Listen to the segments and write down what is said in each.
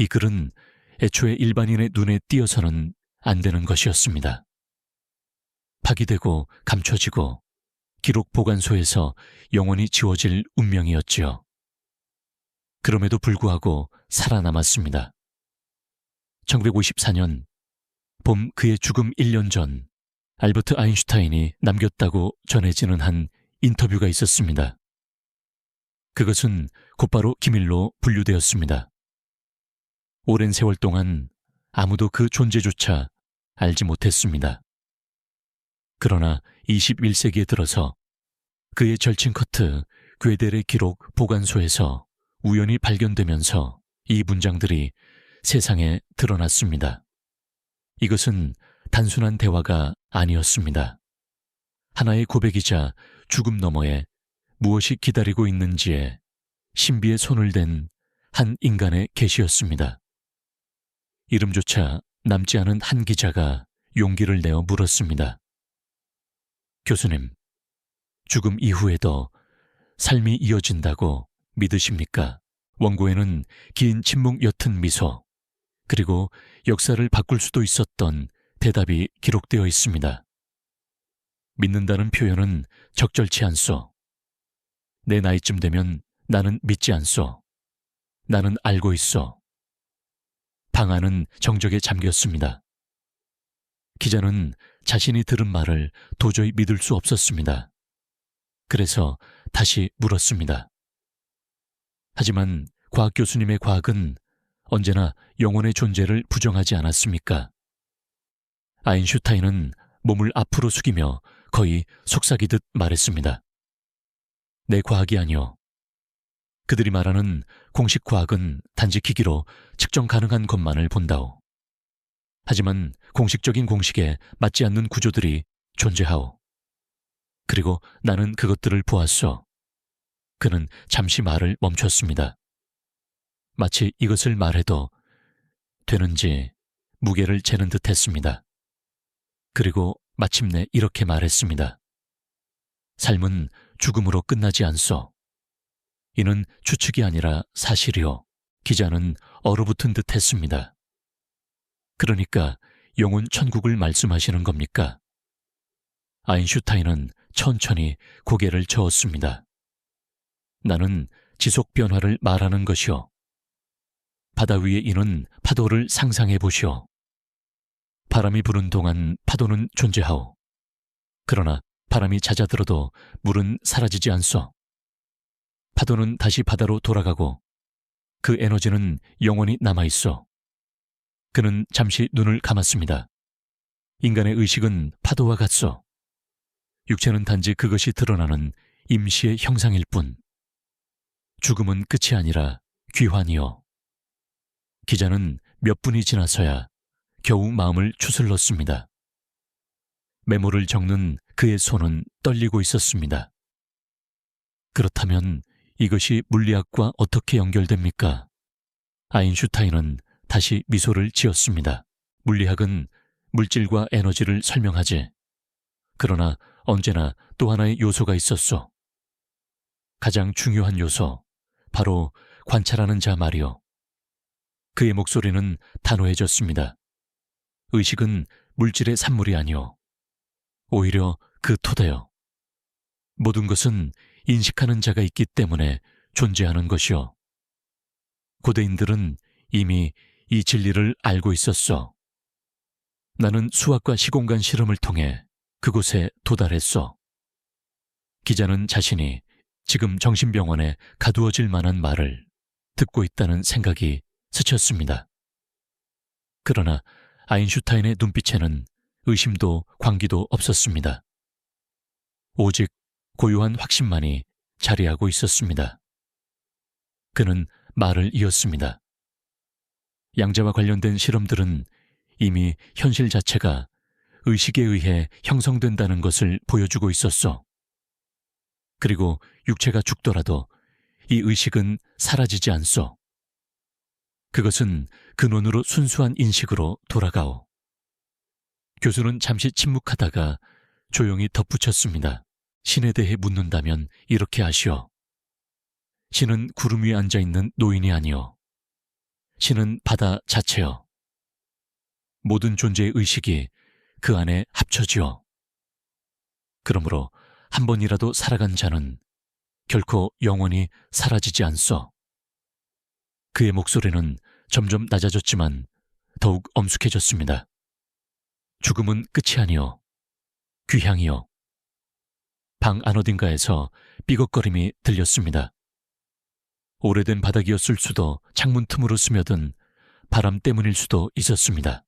이 글은 애초에 일반인의 눈에 띄어서는 안 되는 것이었습니다. 파기되고 감춰지고 기록 보관소에서 영원히 지워질 운명이었지요. 그럼에도 불구하고 살아남았습니다. 1954년 봄 그의 죽음 1년 전 알버트 아인슈타인이 남겼다고 전해지는 한 인터뷰가 있었습니다. 그것은 곧바로 기밀로 분류되었습니다. 오랜 세월 동안 아무도 그 존재조차 알지 못했습니다. 그러나 21세기에 들어서 그의 절친 커트 괴델의 기록 보관소에서 우연히 발견되면서 이 문장들이 세상에 드러났습니다. 이것은 단순한 대화가 아니었습니다. 하나의 고백이자 죽음 너머에 무엇이 기다리고 있는지에 신비의 손을 댄 한 인간의 계시였습니다. 이름조차 남지 않은 한 기자가 용기를 내어 물었습니다. 교수님, 죽음 이후에도 삶이 이어진다고 믿으십니까? 원고에는 긴 침묵 옅은 미소, 그리고 역사를 바꿀 수도 있었던 대답이 기록되어 있습니다. 믿는다는 표현은 적절치 않소. 내 나이쯤 되면 나는 믿지 않소. 나는 알고 있소. 방 안은 정적에 잠겼습니다. 기자는 자신이 들은 말을 도저히 믿을 수 없었습니다. 그래서 다시 물었습니다. 하지만 과학 교수님의 과학은 언제나 영혼의 존재를 부정하지 않았습니까? 아인슈타인은 몸을 앞으로 숙이며 거의 속삭이듯 말했습니다. 내 과학이 아니오. 그들이 말하는 공식 과학은 단지 기기로 측정 가능한 것만을 본다오. 하지만 공식적인 공식에 맞지 않는 구조들이 존재하오. 그리고 나는 그것들을 보았소. 그는 잠시 말을 멈췄습니다. 마치 이것을 말해도 되는지 무게를 재는 듯 했습니다. 그리고 마침내 이렇게 말했습니다. 삶은 죽음으로 끝나지 않소. 이는 추측이 아니라 사실이요. 기자는 얼어붙은 듯 했습니다. 그러니까 영혼 천국을 말씀하시는 겁니까? 아인슈타인은 천천히 고개를 저었습니다. 나는 지속 변화를 말하는 것이요. 바다 위에 이는 파도를 상상해 보시오. 바람이 부는 동안 파도는 존재하오. 그러나 바람이 잦아들어도 물은 사라지지 않소. 파도는 다시 바다로 돌아가고 그 에너지는 영원히 남아있어. 그는 잠시 눈을 감았습니다. 인간의 의식은 파도와 같소. 육체는 단지 그것이 드러나는 임시의 형상일 뿐. 죽음은 끝이 아니라 귀환이요. 기자는 몇 분이 지나서야 겨우 마음을 추슬렀습니다. 메모를 적는 그의 손은 떨리고 있었습니다. 그렇다면 이것이 물리학과 어떻게 연결됩니까? 아인슈타인은 다시 미소를 지었습니다. 물리학은 물질과 에너지를 설명하지. 그러나 언제나 또 하나의 요소가 있었소. 가장 중요한 요소, 바로 관찰하는 자 말이요. 그의 목소리는 단호해졌습니다. 의식은 물질의 산물이 아니오. 오히려 그 토대요. 모든 것은 인식하는 자가 있기 때문에 존재하는 것이요. 고대인들은 이미 이 진리를 알고 있었어. 나는 수학과 시공간 실험을 통해 그곳에 도달했어. 기자는 자신이 지금 정신병원에 가두어질 만한 말을 듣고 있다는 생각이 스쳤습니다. 그러나 아인슈타인의 눈빛에는 의심도 광기도 없었습니다. 오직 고요한 확신만이 자리하고 있었습니다. 그는 말을 이었습니다. 양자와 관련된 실험들은 이미 현실 자체가 의식에 의해 형성된다는 것을 보여주고 있었어. 그리고 육체가 죽더라도 이 의식은 사라지지 않소. 그것은 근원으로 순수한 인식으로 돌아가오. 교수는 잠시 침묵하다가 조용히 덧붙였습니다. 신에 대해 묻는다면 이렇게 하시오. 신은 구름 위에 앉아있는 노인이 아니오. 신은 바다 자체여. 모든 존재의 의식이 그 안에 합쳐지어. 그러므로 한 번이라도 살아간 자는 결코 영원히 사라지지 않소. 그의 목소리는 점점 낮아졌지만 더욱 엄숙해졌습니다. 죽음은 끝이 아니요, 귀향이요. 방 안어딘가에서 삐걱거림이 들렸습니다. 오래된 바닥이었을 수도 창문 틈으로 스며든 바람 때문일 수도 있었습니다.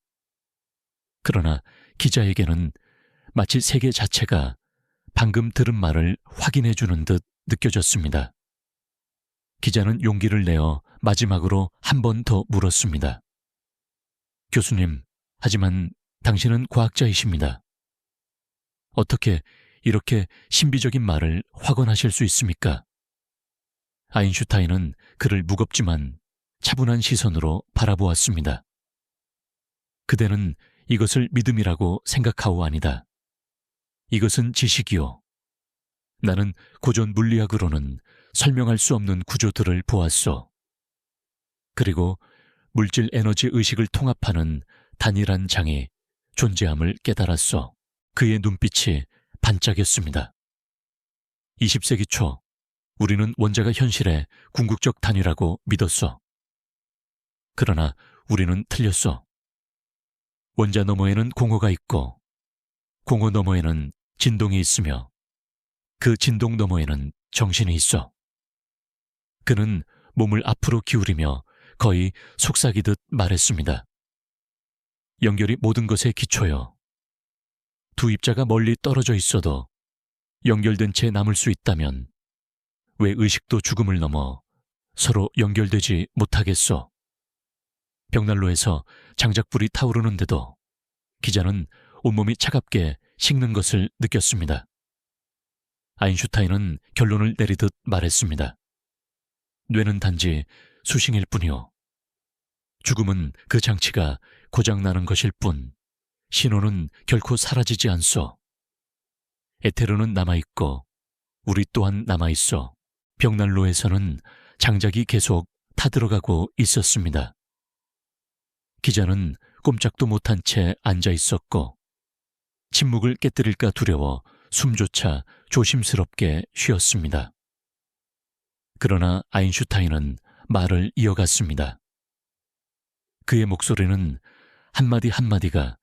그러나 기자에게는 마치 세계 자체가 방금 들은 말을 확인해주는 듯 느껴졌습니다. 기자는 용기를 내어 마지막으로 한 번 더 물었습니다. 교수님, 하지만 당신은 과학자이십니다. 어떻게 이렇게 신비적인 말을 확언하실 수 있습니까? 아인슈타인은 그를 무겁지만 차분한 시선으로 바라보았습니다. 그대는 이것을 믿음이라고 생각하오 아니다. 이것은 지식이요. 나는 고전 물리학으로는 설명할 수 없는 구조들을 보았소. 그리고 물질 에너지 의식을 통합하는 단일한 장이 존재함을 깨달았소. 그의 눈빛이 반짝였습니다. 20세기 초 우리는 원자가 현실의 궁극적 단위라고 믿었소. 그러나 우리는 틀렸소. 원자 너머에는 공허가 있고 공허 너머에는 진동이 있으며 그 진동 너머에는 정신이 있어. 그는 몸을 앞으로 기울이며 거의 속삭이듯 말했습니다. 연결이 모든 것의 기초요. 두 입자가 멀리 떨어져 있어도 연결된 채 남을 수 있다면 왜 의식도 죽음을 넘어 서로 연결되지 못하겠소? 벽난로에서 장작불이 타오르는데도 기자는 온몸이 차갑게 식는 것을 느꼈습니다. 아인슈타인은 결론을 내리듯 말했습니다. 뇌는 단지 수식일 뿐이요. 죽음은 그 장치가 고장나는 것일 뿐, 신호는 결코 사라지지 않소. 에테르는 남아있고 우리 또한 남아있어. 벽난로에서는 장작이 계속 타들어가고 있었습니다. 기자는 꼼짝도 못한 채 앉아 있었고 침묵을 깨뜨릴까 두려워 숨조차 조심스럽게 쉬었습니다. 그러나 아인슈타인은 말을 이어갔습니다. 그의 목소리는 한마디 한마디가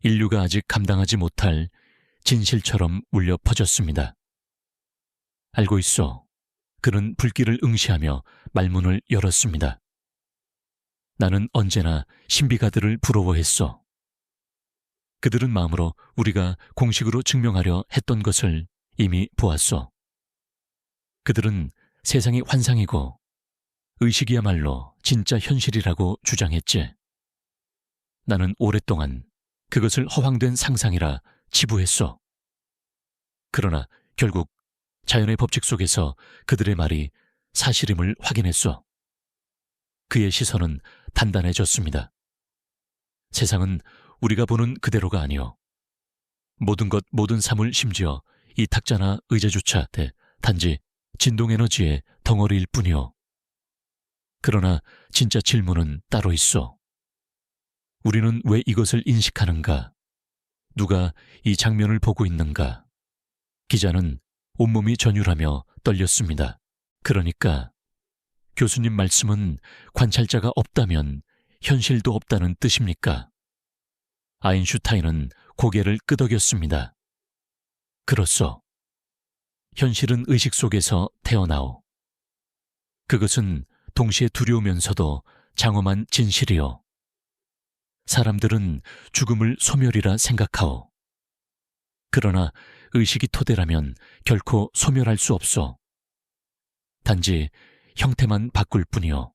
인류가 아직 감당하지 못할 진실처럼 울려 퍼졌습니다. 알고 있어. 그는 불길을 응시하며 말문을 열었습니다. 나는 언제나 신비가들을 부러워했어. 그들은 마음으로 우리가 공식으로 증명하려 했던 것을 이미 보았어. 그들은 세상이 환상이고 의식이야말로 진짜 현실이라고 주장했지. 나는 오랫동안 그것을 허황된 상상이라 치부했어. 그러나 결국 자연의 법칙 속에서 그들의 말이 사실임을 확인했어. 그의 시선은 단단해졌습니다. 세상은 우리가 보는 그대로가 아니오. 모든 것 모든 사물 심지어 이 탁자나 의자조차 단지 진동에너지의 덩어리일 뿐이오. 그러나 진짜 질문은 따로 있어. 우리는 왜 이것을 인식하는가? 누가 이 장면을 보고 있는가? 기자는 온몸이 전율하며 떨렸습니다. 그러니까 교수님 말씀은 관찰자가 없다면 현실도 없다는 뜻입니까? 아인슈타인은 고개를 끄덕였습니다. 그렇소. 현실은 의식 속에서 태어나오. 그것은 동시에 두려우면서도 장엄한 진실이요. 사람들은 죽음을 소멸이라 생각하오. 그러나 의식이 토대라면 결코 소멸할 수 없소. 단지 형태만 바꿀 뿐이요.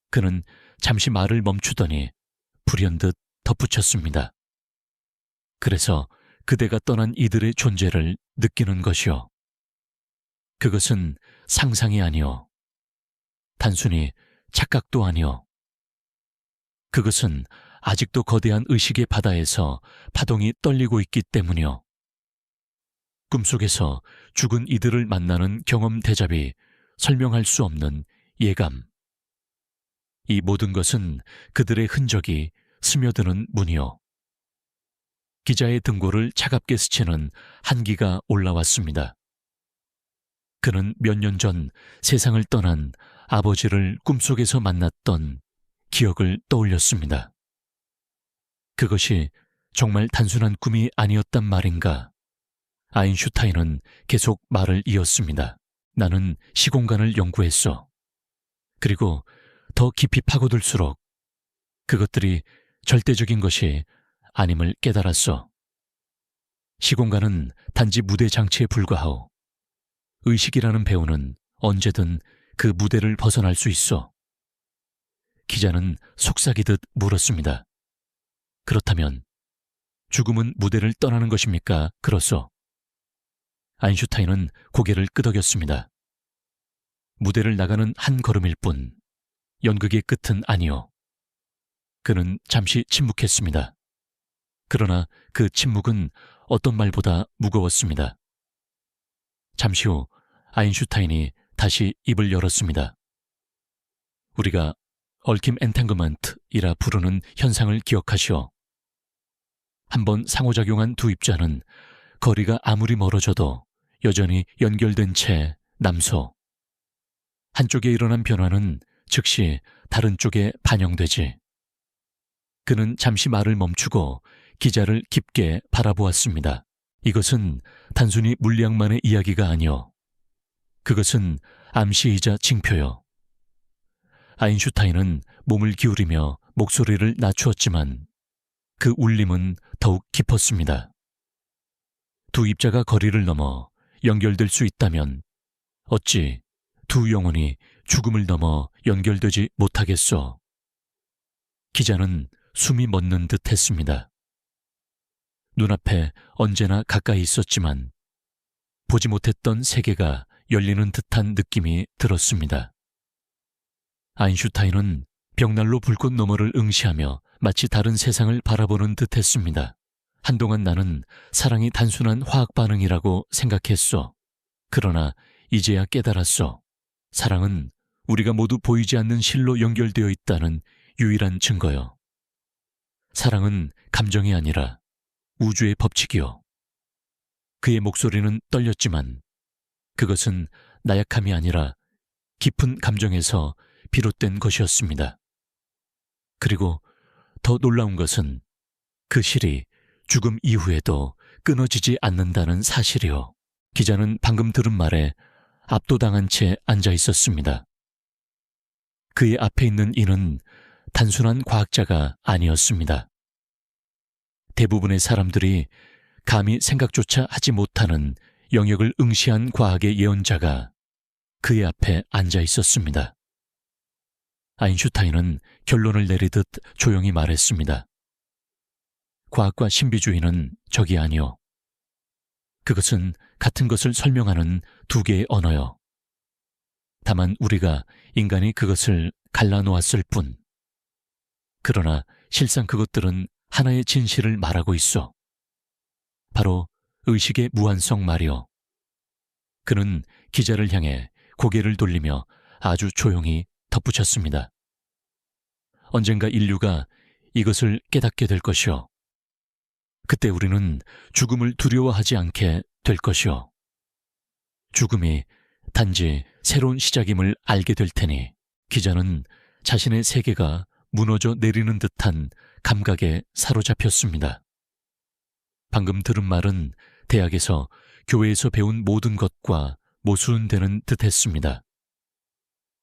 그는 잠시 말을 멈추더니 불현듯 덧붙였습니다. 그래서 그대가 떠난 이들의 존재를 느끼는 것이요. 그것은 상상이 아니요. 단순히 착각도 아니요. 그것은 아직도 거대한 의식의 바다에서 파동이 떨리고 있기 때문이요. 꿈속에서 죽은 이들을 만나는 경험 대잡이 설명할 수 없는 예감. 이 모든 것은 그들의 흔적이 스며드는 문이요. 기자의 등골을 차갑게 스치는 한기가 올라왔습니다. 그는 몇 년 전 세상을 떠난 아버지를 꿈속에서 만났던 기억을 떠올렸습니다. 그것이 정말 단순한 꿈이 아니었단 말인가? 아인슈타인은 계속 말을 이었습니다. 나는 시공간을 연구했어. 그리고 더 깊이 파고들수록 그것들이 절대적인 것이 아님을 깨달았어. 시공간은 단지 무대 장치에 불과하오. 의식이라는 배우는 언제든 그 무대를 벗어날 수 있어. 기자는 속삭이듯 물었습니다. 그렇다면 죽음은 무대를 떠나는 것입니까? 그렇소. 아인슈타인은 고개를 끄덕였습니다. 무대를 나가는 한 걸음일 뿐, 연극의 끝은 아니오. 그는 잠시 침묵했습니다. 그러나 그 침묵은 어떤 말보다 무거웠습니다. 잠시 후 아인슈타인이 다시 입을 열었습니다. 우리가 얽힘 엔탱그먼트이라 부르는 현상을 기억하시오. 한번 상호작용한 두 입자는 거리가 아무리 멀어져도 여전히 연결된 채 남소. 한쪽에 일어난 변화는 즉시 다른 쪽에 반영되지. 그는 잠시 말을 멈추고 기자를 깊게 바라보았습니다. 이것은 단순히 물리학만의 이야기가 아니오. 그것은 암시이자 징표요. 아인슈타인은 몸을 기울이며 목소리를 낮추었지만 그 울림은 더욱 깊었습니다. 두 입자가 거리를 넘어 연결될 수 있다면 어찌 두 영혼이 죽음을 넘어 연결되지 못하겠소? 기자는 숨이 멎는 듯 했습니다. 눈앞에 언제나 가까이 있었지만 보지 못했던 세계가 열리는 듯한 느낌이 들었습니다. 아인슈타인은 벽난로 불꽃 너머를 응시하며 마치 다른 세상을 바라보는 듯 했습니다. 한동안 나는 사랑이 단순한 화학 반응이라고 생각했소. 그러나 이제야 깨달았소. 사랑은 우리가 모두 보이지 않는 실로 연결되어 있다는 유일한 증거요. 사랑은 감정이 아니라 우주의 법칙이요. 그의 목소리는 떨렸지만 그것은 나약함이 아니라 깊은 감정에서 비롯된 것이었습니다. 그리고 더 놀라운 것은 그 실이 죽음 이후에도 끊어지지 않는다는 사실이요. 기자는 방금 들은 말에 압도당한 채 앉아 있었습니다. 그의 앞에 있는 이는 단순한 과학자가 아니었습니다. 대부분의 사람들이 감히 생각조차 하지 못하는 영역을 응시한 과학의 예언자가 그의 앞에 앉아 있었습니다. 아인슈타인은 결론을 내리듯 조용히 말했습니다. 과학과 신비주의는 적이 아니오. 그것은 같은 것을 설명하는 두 개의 언어요. 다만 우리가 인간이 그것을 갈라놓았을 뿐. 그러나 실상 그것들은 하나의 진실을 말하고 있어. 바로 의식의 무한성 말이오. 그는 기자를 향해 고개를 돌리며 아주 조용히 덧붙였습니다. 언젠가 인류가 이것을 깨닫게 될 것이오. 그때 우리는 죽음을 두려워하지 않게 될 것이오. 죽음이 단지 새로운 시작임을 알게 될 테니. 기자는 자신의 세계가 무너져 내리는 듯한 감각에 사로잡혔습니다. 방금 들은 말은 대학에서 교회에서 배운 모든 것과 모순되는 듯했습니다.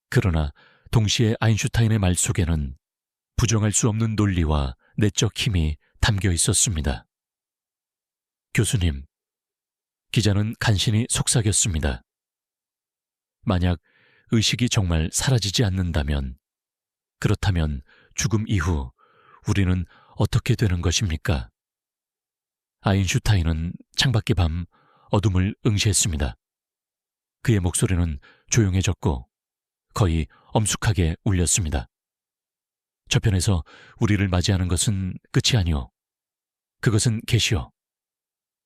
그러나 동시에 아인슈타인의 말 속에는 부정할 수 없는 논리와 내적 힘이 담겨 있었습니다. 교수님, 기자는 간신히 속삭였습니다. 만약 의식이 정말 사라지지 않는다면, 그렇다면 죽음 이후 우리는 어떻게 되는 것입니까? 아인슈타인은 창밖의 밤 어둠을 응시했습니다. 그의 목소리는 조용해졌고 거의 엄숙하게 울렸습니다. 저편에서 우리를 맞이하는 것은 끝이 아니오. 그것은 계시오.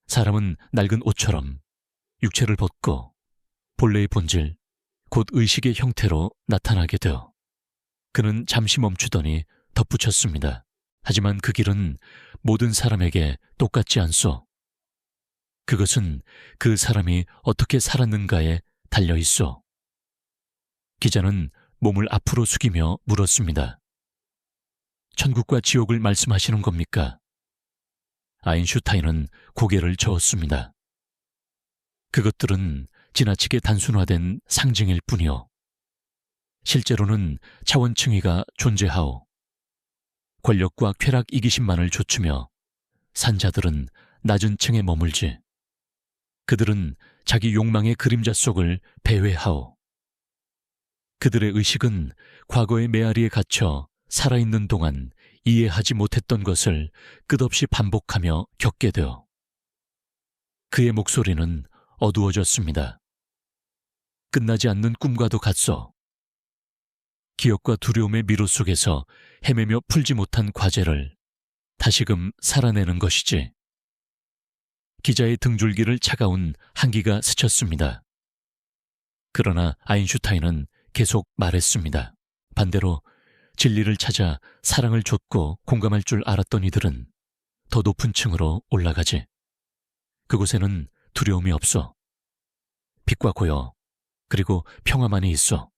사람은 낡은 옷처럼 육체를 벗고 본래의 본질, 곧 의식의 형태로 나타나게 되어 그는 잠시 멈추더니 덧붙였습니다. 하지만 그 길은 모든 사람에게 똑같지 않소. 그것은 그 사람이 어떻게 살았는가에 달려 있어. 기자는 몸을 앞으로 숙이며 물었습니다. 천국과 지옥을 말씀하시는 겁니까? 아인슈타인은 고개를 저었습니다. 그것들은 지나치게 단순화된 상징일 뿐이요. 실제로는 차원층위가 존재하오. 권력과 쾌락 이기심만을 좇으며 산자들은 낮은 층에 머물지. 그들은 자기 욕망의 그림자 속을 배회하오. 그들의 의식은 과거의 메아리에 갇혀 살아있는 동안 이해하지 못했던 것을 끝없이 반복하며 겪게 되어. 그의 목소리는 어두워졌습니다. 끝나지 않는 꿈과도 같소. 기억과 두려움의 미로 속에서 헤매며 풀지 못한 과제를 다시금 살아내는 것이지. 기자의 등줄기를 차가운 한기가 스쳤습니다. 그러나 아인슈타인은 계속 말했습니다. 반대로 진리를 찾아 사랑을 좇고 공감할 줄 알았던 이들은 더 높은 층으로 올라가지. 그곳에는 두려움이 없어. 빛과 고요, 그리고 평화만이 있어.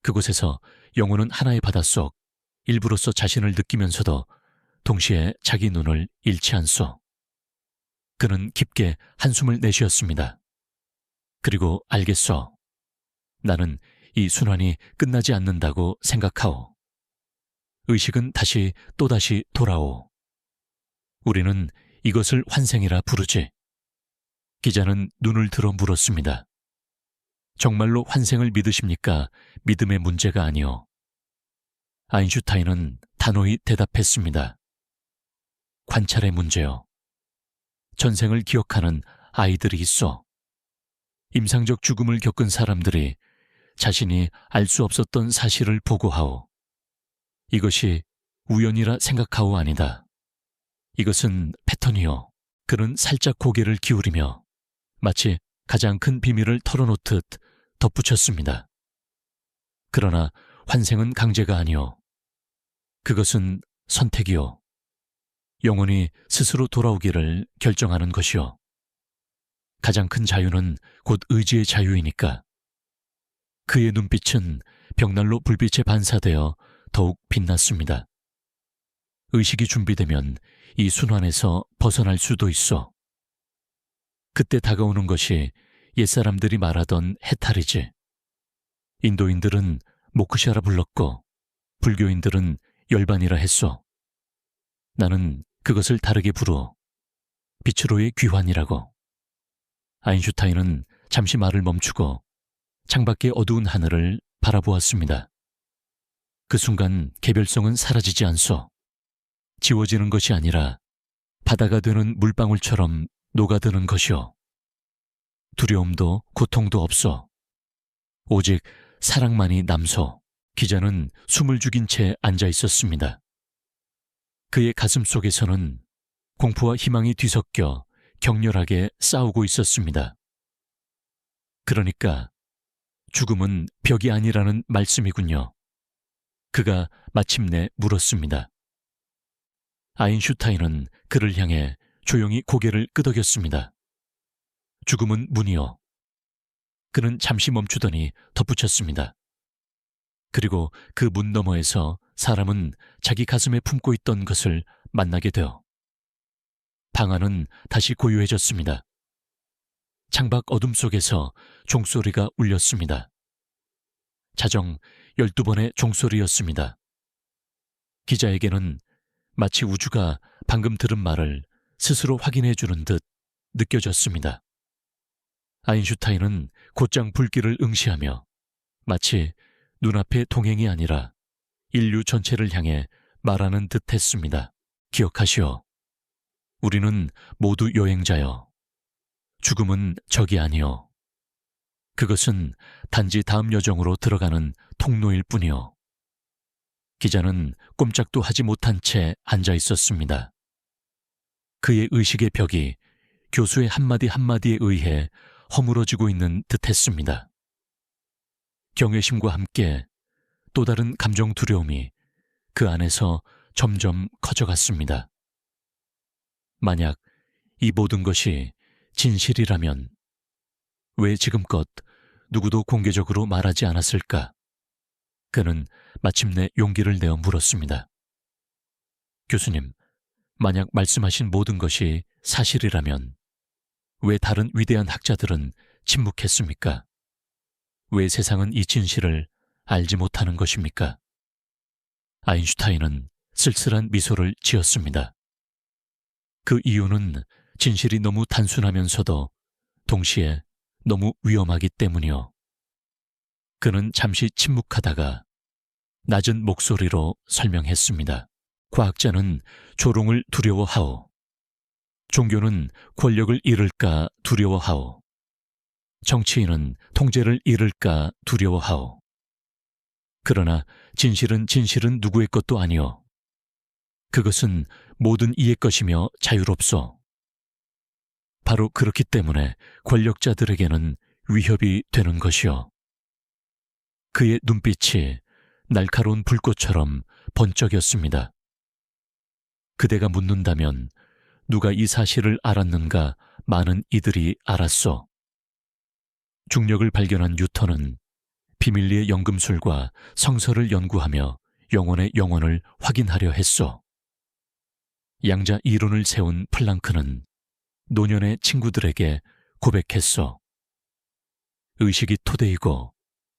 그곳에서 영혼은 하나의 바닷속 일부로서 자신을 느끼면서도 동시에 자기 눈을 잃지 않소. 그는 깊게 한숨을 내쉬었습니다. 그리고 알겠소. 나는 이 순환이 끝나지 않는다고 생각하오. 의식은 다시 또다시 돌아오. 우리는 이것을 환생이라 부르지. 기자는 눈을 들어 물었습니다. 정말로 환생을 믿으십니까? 믿음의 문제가 아니오. 아인슈타인은 단호히 대답했습니다. 관찰의 문제요. 전생을 기억하는 아이들이 있어. 임상적 죽음을 겪은 사람들이 자신이 알 수 없었던 사실을 보고하오. 이것이 우연이라 생각하오 아니다. 이것은 패턴이요. 그는 살짝 고개를 기울이며 마치 가장 큰 비밀을 털어놓듯 덧붙였습니다. 그러나 환생은 강제가 아니오. 그것은 선택이요. 영혼이 스스로 돌아오기를 결정하는 것이요. 가장 큰 자유는 곧 의지의 자유이니까. 그의 눈빛은 벽난로 불빛에 반사되어 더욱 빛났습니다. 의식이 준비되면 이 순환에서 벗어날 수도 있어. 그때 다가오는 것이 옛사람들이 말하던 해탈이지. 인도인들은 모크샤라 불렀고 불교인들은 열반이라 했소. 나는 그것을 다르게 부르어 빛으로의 귀환이라고. 아인슈타인은 잠시 말을 멈추고 창밖의 어두운 하늘을 바라보았습니다. 그 순간 개별성은 사라지지 않소. 지워지는 것이 아니라 바다가 되는 물방울처럼 녹아드는 것이오. 두려움도 고통도 없어. 오직 사랑만이 남소. 기자는 숨을 죽인 채 앉아 있었습니다. 그의 가슴 속에서는 공포와 희망이 뒤섞여 격렬하게 싸우고 있었습니다. 그러니까 죽음은 벽이 아니라는 말씀이군요. 그가 마침내 물었습니다. 아인슈타인은 그를 향해 조용히 고개를 끄덕였습니다. 죽음은 문이요. 그는 잠시 멈추더니 덧붙였습니다. 그리고 그 문 너머에서 사람은 자기 가슴에 품고 있던 것을 만나게 되어. 방 안은 다시 고요해졌습니다. 창밖 어둠 속에서 종소리가 울렸습니다. 자정 12번의 종소리였습니다. 기자에게는 마치 우주가 방금 들은 말을 스스로 확인해 주는 듯 느껴졌습니다. 아인슈타인은 곧장 불길을 응시하며 마치 눈앞의 동행이 아니라 인류 전체를 향해 말하는 듯 했습니다. 기억하시오. 우리는 모두 여행자여. 죽음은 적이 아니오. 그것은 단지 다음 여정으로 들어가는 통로일 뿐이오. 기자는 꼼짝도 하지 못한 채 앉아 있었습니다. 그의 의식의 벽이 교수의 한마디 한마디에 의해 허물어지고 있는 듯했습니다. 경외심과 함께 또 다른 감정 두려움이 그 안에서 점점 커져갔습니다. 만약 이 모든 것이 진실이라면 왜 지금껏 누구도 공개적으로 말하지 않았을까? 그는 마침내 용기를 내어 물었습니다. 교수님, 만약 말씀하신 모든 것이 사실이라면 왜 다른 위대한 학자들은 침묵했습니까? 왜 세상은 이 진실을 알지 못하는 것입니까? 아인슈타인은 쓸쓸한 미소를 지었습니다. 그 이유는 진실이 너무 단순하면서도 동시에 너무 위험하기 때문이요. 그는 잠시 침묵하다가 낮은 목소리로 설명했습니다. 과학자는 조롱을 두려워하오. 종교는 권력을 잃을까 두려워하오. 정치인은 통제를 잃을까 두려워하오. 그러나 진실은 누구의 것도 아니오. 그것은 모든 이의 것이며 자유롭소. 바로 그렇기 때문에 권력자들에게는 위협이 되는 것이오. 그의 눈빛이 날카로운 불꽃처럼 번쩍였습니다. 그대가 묻는다면 누가 이 사실을 알았는가 많은 이들이 알았소. 중력을 발견한 뉴턴은 비밀리의 연금술과 성서를 연구하며 영혼의 영혼을 확인하려 했소. 양자 이론을 세운 플랑크는 노년의 친구들에게 고백했소. 의식이 토대이고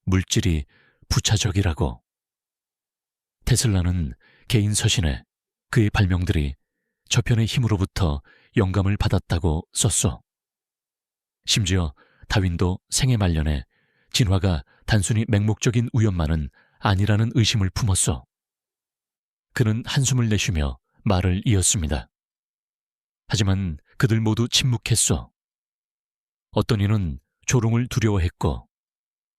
물질이 부차적이라고. 테슬라는 개인 서신에 그의 발명들이 저편의 힘으로부터 영감을 받았다고 썼소. 심지어 다윈도 생애 말년에 진화가 단순히 맹목적인 우연만은 아니라는 의심을 품었소. 그는 한숨을 내쉬며 말을 이었습니다. 하지만 그들 모두 침묵했소. 어떤 이는 조롱을 두려워했고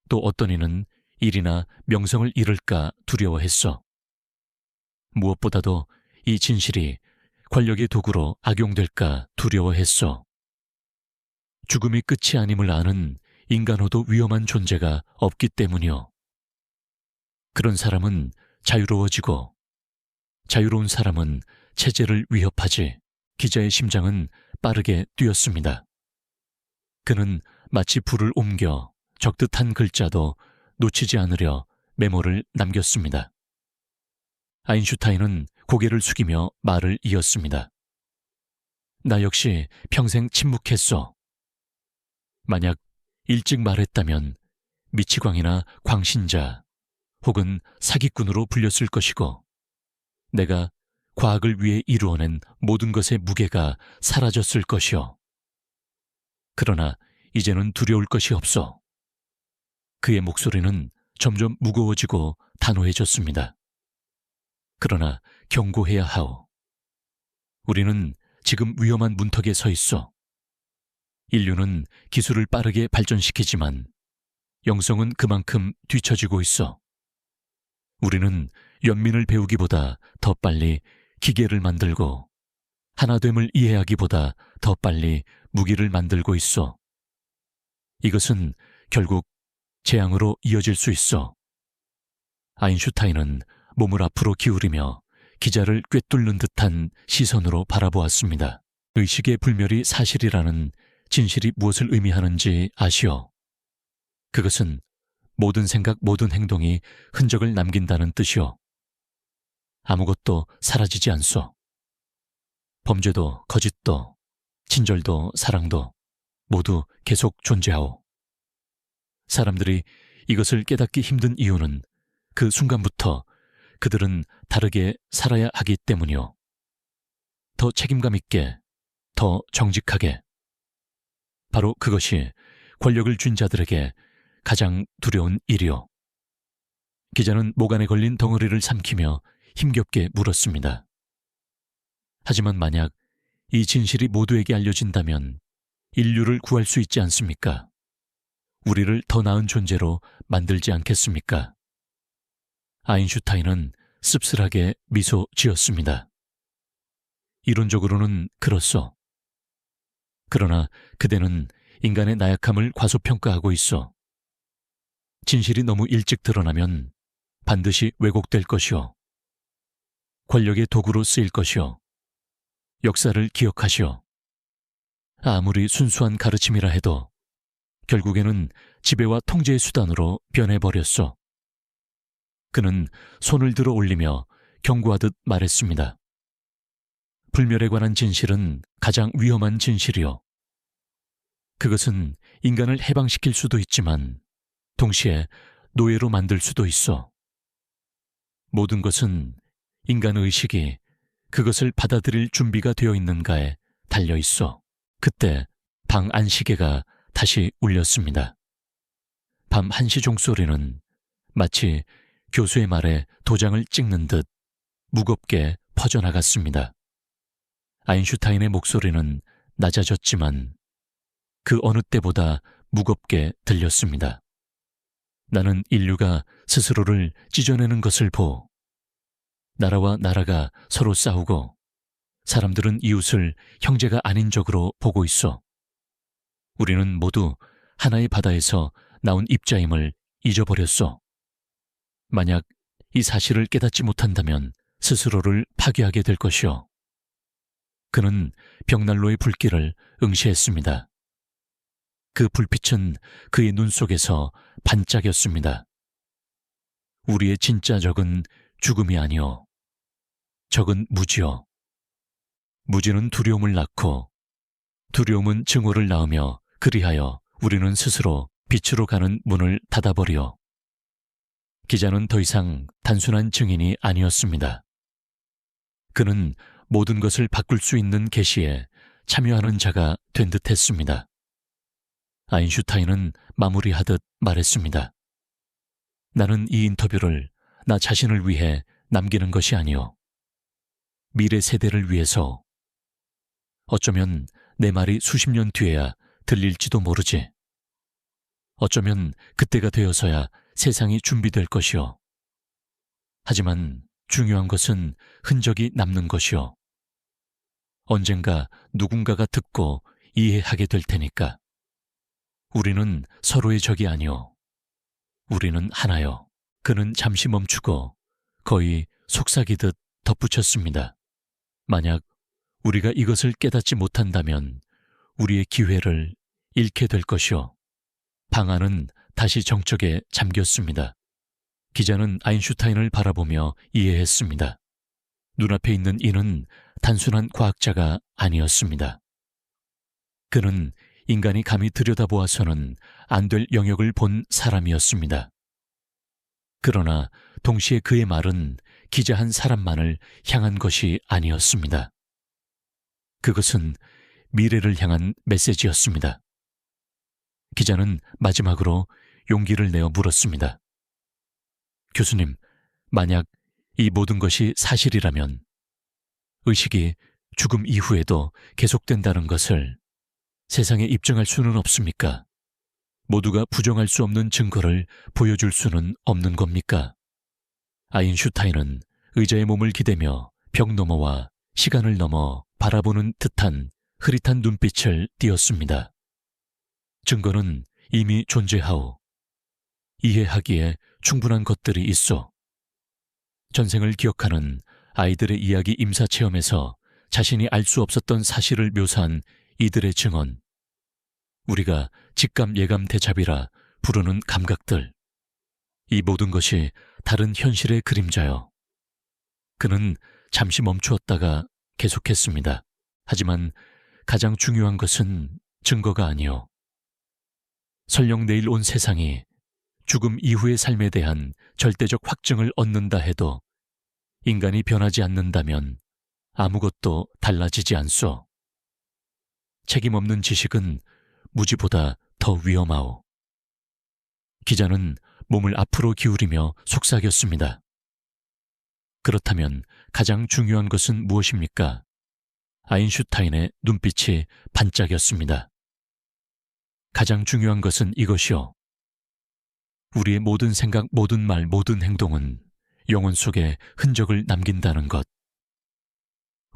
또 어떤 이는 일이나 명성을 잃을까 두려워했소. 무엇보다도 이 진실이 권력의 도구로 악용될까 두려워했소. 죽음이 끝이 아님을 아는 인간호도 위험한 존재가 없기 때문이요. 그런 사람은 자유로워지고 자유로운 사람은 체제를 위협하지. 기자의 심장은 빠르게 뛰었습니다. 그는 마치 불을 옮겨 적듯 한 글자도 놓치지 않으려 메모를 남겼습니다. 아인슈타인은 고개를 숙이며 말을 이었습니다. 나 역시 평생 침묵했소. 만약 일찍 말했다면 미치광이나 광신자 혹은 사기꾼으로 불렸을 것이고 내가 과학을 위해 이루어낸 모든 것의 무게가 사라졌을 것이오. 그러나 이제는 두려울 것이 없어. 그의 목소리는 점점 무거워지고 단호해졌습니다. 그러나 경고해야 하오. 우리는 지금 위험한 문턱에 서 있어. 인류는 기술을 빠르게 발전시키지만 영성은 그만큼 뒤처지고 있어. 우리는 연민을 배우기보다 더 빨리 기계를 만들고 하나됨을 이해하기보다 더 빨리 무기를 만들고 있어. 이것은 결국 재앙으로 이어질 수 있어. 아인슈타인은 몸을 앞으로 기울이며 기자를 꿰뚫는 듯한 시선으로 바라보았습니다. 의식의 불멸이 사실이라는 진실이 무엇을 의미하는지 아시오? 그것은 모든 생각, 모든 행동이 흔적을 남긴다는 뜻이오. 아무것도 사라지지 않소. 범죄도, 거짓도, 친절도, 사랑도 모두 계속 존재하오. 사람들이 이것을 깨닫기 힘든 이유는 그 순간부터 그들은 다르게 살아야 하기 때문이오. 더 책임감 있게, 더 정직하게. 바로 그것이 권력을 쥔 자들에게 가장 두려운 일이오. 기자는 목 안에 걸린 덩어리를 삼키며 힘겹게 물었습니다. 하지만 만약 이 진실이 모두에게 알려진다면 인류를 구할 수 있지 않습니까? 우리를 더 나은 존재로 만들지 않겠습니까? 아인슈타인은 씁쓸하게 미소 지었습니다. 이론적으로는 그렇소. 그러나 그대는 인간의 나약함을 과소평가하고 있어. 진실이 너무 일찍 드러나면 반드시 왜곡될 것이요. 권력의 도구로 쓰일 것이요. 역사를 기억하시오. 아무리 순수한 가르침이라 해도 결국에는 지배와 통제의 수단으로 변해버렸소. 그는 손을 들어 올리며 경고하듯 말했습니다. 불멸에 관한 진실은 가장 위험한 진실이요. 그것은 인간을 해방시킬 수도 있지만 동시에 노예로 만들 수도 있어. 모든 것은 인간 의식이 그것을 받아들일 준비가 되어 있는가에 달려 있어. 그때 방 안시계가 다시 울렸습니다. 밤 1시 종소리는 마치 교수의 말에 도장을 찍는 듯 무겁게 퍼져나갔습니다. 아인슈타인의 목소리는 낮아졌지만 그 어느 때보다 무겁게 들렸습니다. 나는 인류가 스스로를 찢어내는 것을 보. 나라와 나라가 서로 싸우고 사람들은 이웃을 형제가 아닌 적으로 보고 있어. 우리는 모두 하나의 바다에서 나온 입자임을 잊어버렸어. 만약 이 사실을 깨닫지 못한다면 스스로를 파괴하게 될 것이오. 그는 벽난로의 불길을 응시했습니다. 그 불빛은 그의 눈 속에서 반짝였습니다. 우리의 진짜 적은 죽음이 아니오. 적은 무지요. 무지는 두려움을 낳고 두려움은 증오를 낳으며 그리하여 우리는 스스로 빛으로 가는 문을 닫아버리오. 기자는 더 이상 단순한 증인이 아니었습니다. 그는 모든 것을 바꿀 수 있는 계시에 참여하는 자가 된 듯했습니다. 아인슈타인은 마무리하듯 말했습니다. 나는 이 인터뷰를 나 자신을 위해 남기는 것이 아니오. 미래 세대를 위해서. 어쩌면 내 말이 수십 년 뒤에야 들릴지도 모르지. 어쩌면 그때가 되어서야 세상이 준비될 것이오. 하지만 중요한 것은 흔적이 남는 것이오. 언젠가 누군가가 듣고 이해하게 될 테니까. 우리는 서로의 적이 아니오. 우리는 하나요. 그는 잠시 멈추고 거의 속삭이듯 덧붙였습니다. 만약 우리가 이것을 깨닫지 못한다면 우리의 기회를 잃게 될 것이오. 방 안은 다시 정적에 잠겼습니다. 기자는 아인슈타인을 바라보며 이해했습니다. 눈앞에 있는 이는 단순한 과학자가 아니었습니다. 그는 인간이 감히 들여다보아서는 안 될 영역을 본 사람이었습니다. 그러나 동시에 그의 말은 기자 한 사람만을 향한 것이 아니었습니다. 그것은 미래를 향한 메시지였습니다. 기자는 마지막으로 용기를 내어 물었습니다. 교수님, 만약 이 모든 것이 사실이라면 의식이 죽음 이후에도 계속된다는 것을 세상에 입증할 수는 없습니까? 모두가 부정할 수 없는 증거를 보여줄 수는 없는 겁니까? 아인슈타인은 의자에 몸을 기대며 벽 너머와 시간을 넘어 바라보는 듯한 흐릿한 눈빛을 띄었습니다. 증거는 이미 존재하오. 이해하기에 충분한 것들이 있어. 전생을 기억하는 아이들의 이야기 임사체험에서 자신이 알 수 없었던 사실을 묘사한 이들의 증언. 우리가 직감 예감 대잡이라 부르는 감각들. 이 모든 것이 다른 현실의 그림자요. 그는 잠시 멈추었다가 계속했습니다. 하지만 가장 중요한 것은 증거가 아니오. 설령 내일 온 세상이 죽음 이후의 삶에 대한 절대적 확증을 얻는다 해도 인간이 변하지 않는다면 아무것도 달라지지 않소. 책임 없는 지식은 무지보다 더 위험하오. 기자는 몸을 앞으로 기울이며 속삭였습니다. 그렇다면 가장 중요한 것은 무엇입니까? 아인슈타인의 눈빛이 반짝였습니다. 가장 중요한 것은 이것이오. 우리의 모든 생각, 모든 말, 모든 행동은 영혼 속에 흔적을 남긴다는 것.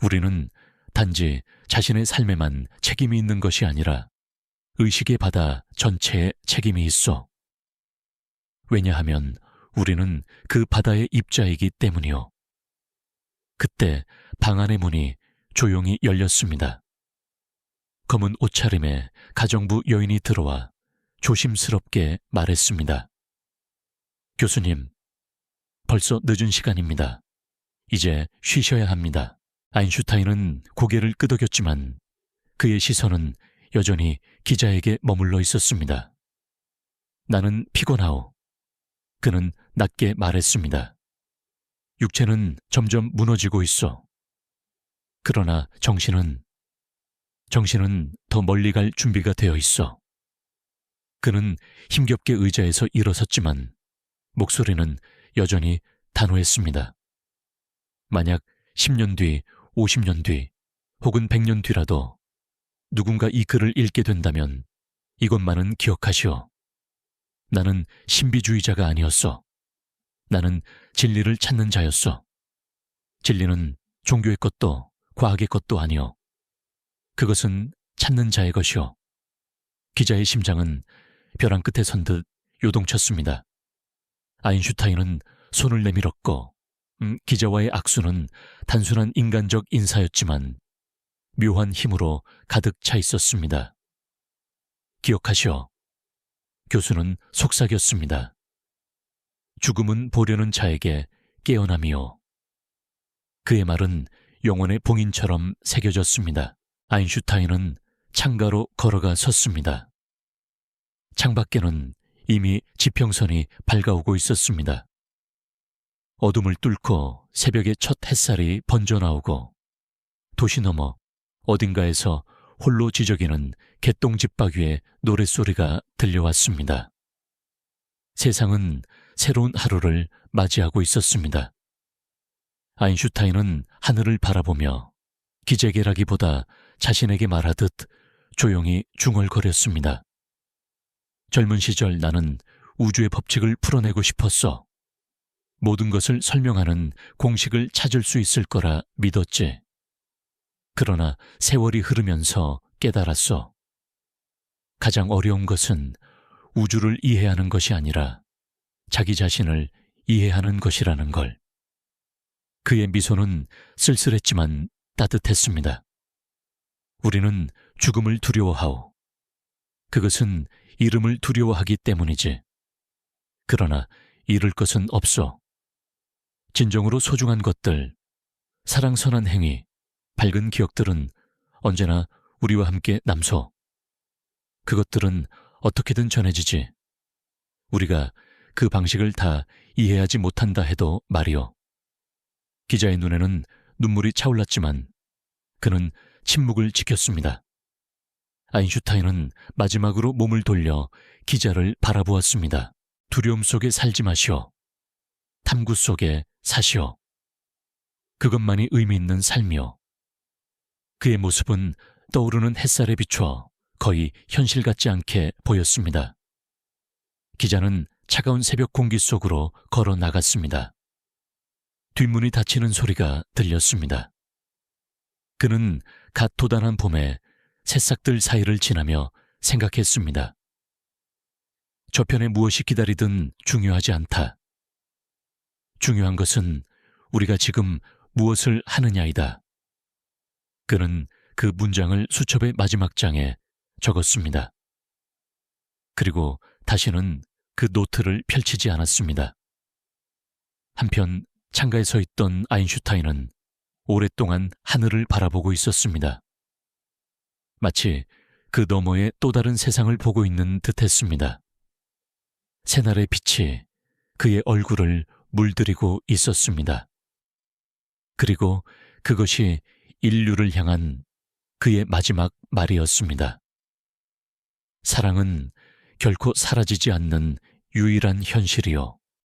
우리는 단지 자신의 삶에만 책임이 있는 것이 아니라 의식의 바다 전체에 책임이 있어. 왜냐하면 우리는 그 바다의 입자이기 때문이요. 그때 방 안의 문이 조용히 열렸습니다. 검은 옷차림에 가정부 여인이 들어와 조심스럽게 말했습니다. 교수님, 벌써 늦은 시간입니다. 이제 쉬셔야 합니다. 아인슈타인은 고개를 끄덕였지만 그의 시선은 여전히 기자에게 머물러 있었습니다. 나는 피곤하오. 그는 낮게 말했습니다. 육체는 점점 무너지고 있어. 그러나 정신은 더 멀리 갈 준비가 되어 있어. 그는 힘겹게 의자에서 일어섰지만 목소리는 여전히 단호했습니다. 만약 10년 뒤, 50년 뒤, 혹은 100년 뒤라도 누군가 이 글을 읽게 된다면 이것만은 기억하시오. 나는 신비주의자가 아니었어. 나는 진리를 찾는 자였어. 진리는 종교의 것도 과학의 것도 아니오. 그것은 찾는 자의 것이오. 기자의 심장은 벼랑 끝에 선 듯 요동쳤습니다. 아인슈타인은 손을 내밀었고 기자와의 악수는 단순한 인간적 인사였지만 묘한 힘으로 가득 차 있었습니다. 기억하시오. 교수는 속삭였습니다. 죽음은 보려는 자에게 깨어남이요. 그의 말은 영혼의 봉인처럼 새겨졌습니다. 아인슈타인은 창가로 걸어가 섰습니다. 창밖에는 이미 지평선이 밝아오고 있었습니다. 어둠을 뚫고 새벽의 첫 햇살이 번져나오고 도시 너머 어딘가에서 홀로 지저귀는 개똥집바퀴의 노랫소리가 들려왔습니다. 세상은 새로운 하루를 맞이하고 있었습니다. 아인슈타인은 하늘을 바라보며 기재개라기보다 자신에게 말하듯 조용히 중얼거렸습니다. 젊은 시절 나는 우주의 법칙을 풀어내고 싶었어. 모든 것을 설명하는 공식을 찾을 수 있을 거라 믿었지. 그러나 세월이 흐르면서 깨달았어. 가장 어려운 것은 우주를 이해하는 것이 아니라 자기 자신을 이해하는 것이라는 걸. 그의 미소는 쓸쓸했지만 따뜻했습니다. 우리는 죽음을 두려워하오. 그것은 이름을 두려워하기 때문이지. 그러나 잃을 것은 없어. 진정으로 소중한 것들, 사랑선한 행위, 밝은 기억들은 언제나 우리와 함께 남소. 그것들은 어떻게든 전해지지. 우리가 그 방식을 다 이해하지 못한다 해도 말이오. 기자의 눈에는 눈물이 차올랐지만 그는 침묵을 지켰습니다. 아인슈타인은 마지막으로 몸을 돌려 기자를 바라보았습니다. 두려움 속에 살지 마시오. 탐구 속에 사시오. 그것만이 의미 있는 삶이오. 그의 모습은 떠오르는 햇살에 비춰 거의 현실 같지 않게 보였습니다. 기자는 차가운 새벽 공기 속으로 걸어 나갔습니다. 뒷문이 닫히는 소리가 들렸습니다. 그는 갓 도단한 봄에 새싹들 사이를 지나며 생각했습니다. 저편에 무엇이 기다리든 중요하지 않다. 중요한 것은 우리가 지금 무엇을 하느냐이다. 그는 그 문장을 수첩의 마지막 장에 적었습니다. 그리고 다시는 그 노트를 펼치지 않았습니다. 한편 창가에 서 있던 아인슈타인은 오랫동안 하늘을 바라보고 있었습니다. 마치 그 너머의 또 다른 세상을 보고 있는 듯했습니다. 새날의 빛이 그의 얼굴을 물들이고 있었습니다. 그리고 그것이 인류를 향한 그의 마지막 말이었습니다. 사랑은 결코 사라지지 않는 유일한 현실이요.